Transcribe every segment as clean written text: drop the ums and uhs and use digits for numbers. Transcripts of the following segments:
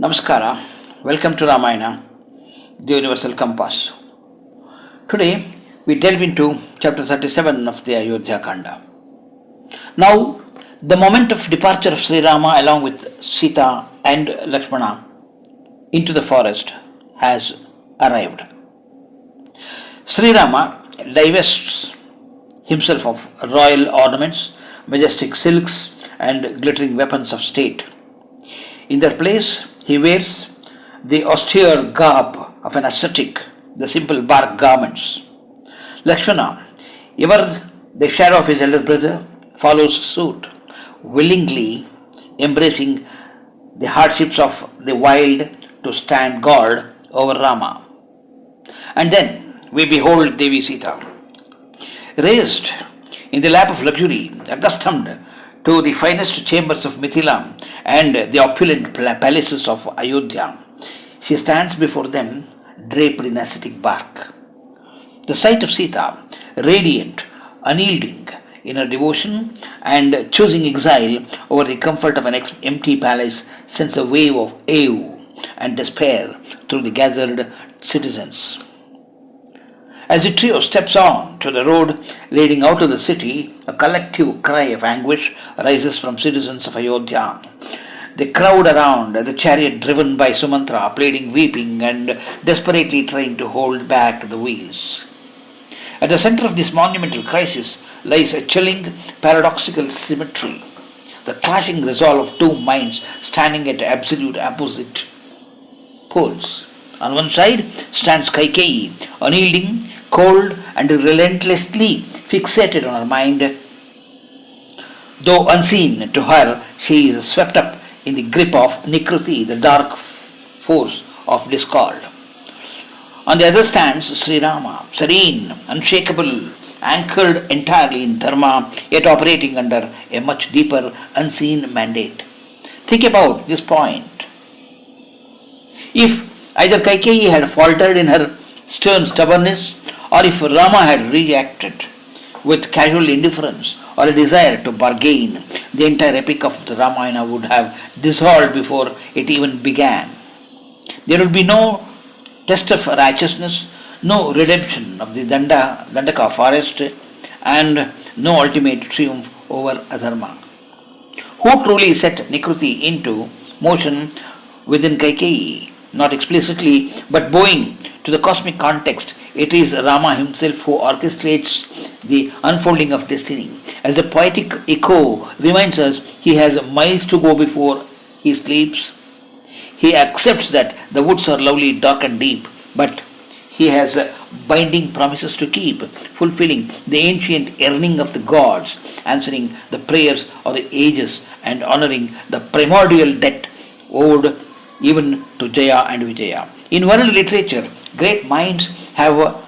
Namaskara, welcome to Ramayana, the Universal Compass. Today we delve into chapter 37 of the Ayodhya Kanda. Now, the moment of departure of Sri Rama along with Sita and Lakshmana into the forest has arrived. Sri Rama divests himself of royal ornaments, majestic silks, and glittering weapons of state. In their place, he wears the austere garb of an ascetic, the simple bark garments. Lakshmana, ever the shadow of his elder brother, follows suit, willingly embracing the hardships of the wild to stand guard over Rama. And then we behold Devi Sita, raised in the lap of luxury, accustomed to the finest chambers of Mithila and the opulent palaces of Ayodhya. She stands before them draped in ascetic bark. The sight of Sita, radiant, unyielding in her devotion and choosing exile over the comfort of an empty palace, sends a wave of awe and despair through the gathered citizens. As the trio steps on to the road leading out of the city, a collective cry of anguish rises from citizens of Ayodhya. They crowd around the chariot driven by Sumantra, pleading, weeping, and desperately trying to hold back the wheels. At the center of this monumental crisis lies a chilling, paradoxical symmetry, the clashing resolve of two minds standing at absolute opposite poles. On one side stands Kaikeyi, unyielding, cold, and relentlessly fixated on her mind. Though unseen to her, she is swept up in the grip of Nikruti, the dark force of discord. On the other stands Sri Rama, serene, unshakable, anchored entirely in Dharma, yet operating under a much deeper, unseen mandate. Think about this point. If either Kaikeyi had faltered in her stern stubbornness, or if Rama had reacted with casual indifference or a desire to bargain, the entire epic of the Ramayana would have dissolved before it even began. There would be no test of righteousness, no redemption of the Dandaka forest, and no ultimate triumph over adharma. Who truly set Nikruti into motion within Kaikeyi? Not explicitly, but bowing to the cosmic context, it is Rama himself who orchestrates the unfolding of destiny. As the poetic echo reminds us, he has miles to go before he sleeps. He accepts that the woods are lovely, dark and deep, but he has binding promises to keep, fulfilling the ancient yearning of the gods, answering the prayers of the ages, and honoring the primordial debt owed even to Jaya and Vijaya. In world literature, great minds have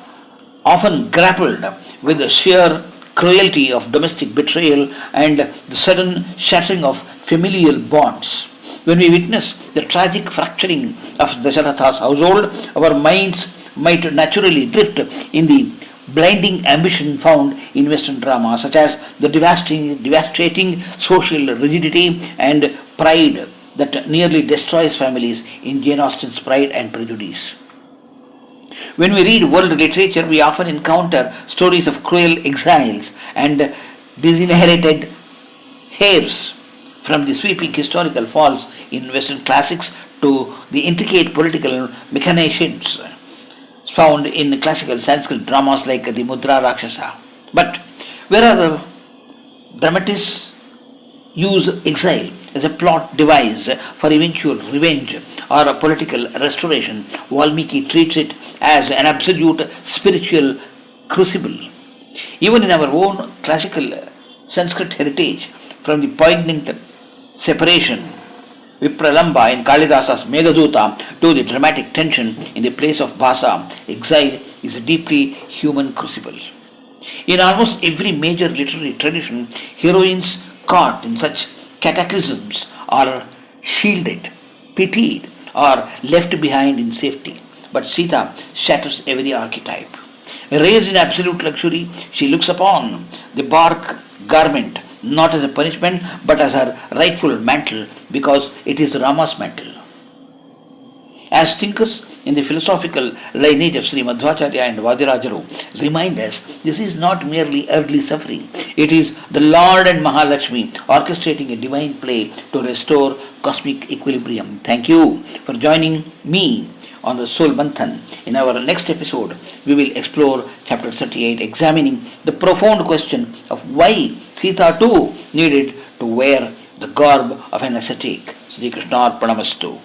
often grappled with the sheer cruelty of domestic betrayal and the sudden shattering of familial bonds. When we witness the tragic fracturing of Dasharatha's household, our minds might naturally drift in the blinding ambition found in Western drama, such as the devastating social rigidity and pride that nearly destroys families in Jane Austen's Pride and Prejudice. When we read world literature, we often encounter stories of cruel exiles and disinherited heirs, from the sweeping historical falls in Western classics to the intricate political machinations found in classical Sanskrit dramas like the Mudra Rakshasa. But whereas dramatists use exile as a plot device for eventual revenge or a political restoration, Valmiki treats it as an absolute spiritual crucible. Even in our own classical Sanskrit heritage, from the poignant separation Vipralamba in Kalidasa's Meghaduta to the dramatic tension in the place of Bhasa, exile is a deeply human crucible. In almost every major literary tradition, heroines caught in such cataclysms are shielded, pitied, or left behind in safety. But Sita shatters every archetype. Raised in absolute luxury, she looks upon the bark garment not as a punishment but as her rightful mantle, because it is Rama's mantle. As thinkers in the philosophical lineage of Sri Madhwacharya and Vadirajaru remind us, this is not merely earthly suffering. It is the Lord and Mahalakshmi orchestrating a divine play to restore cosmic equilibrium. Thank you for joining me on the Soul Manthan. In our next episode, we will explore chapter 38, examining the profound question of why Sita too needed to wear the garb of an ascetic. Sri Krishna Arpanamastu.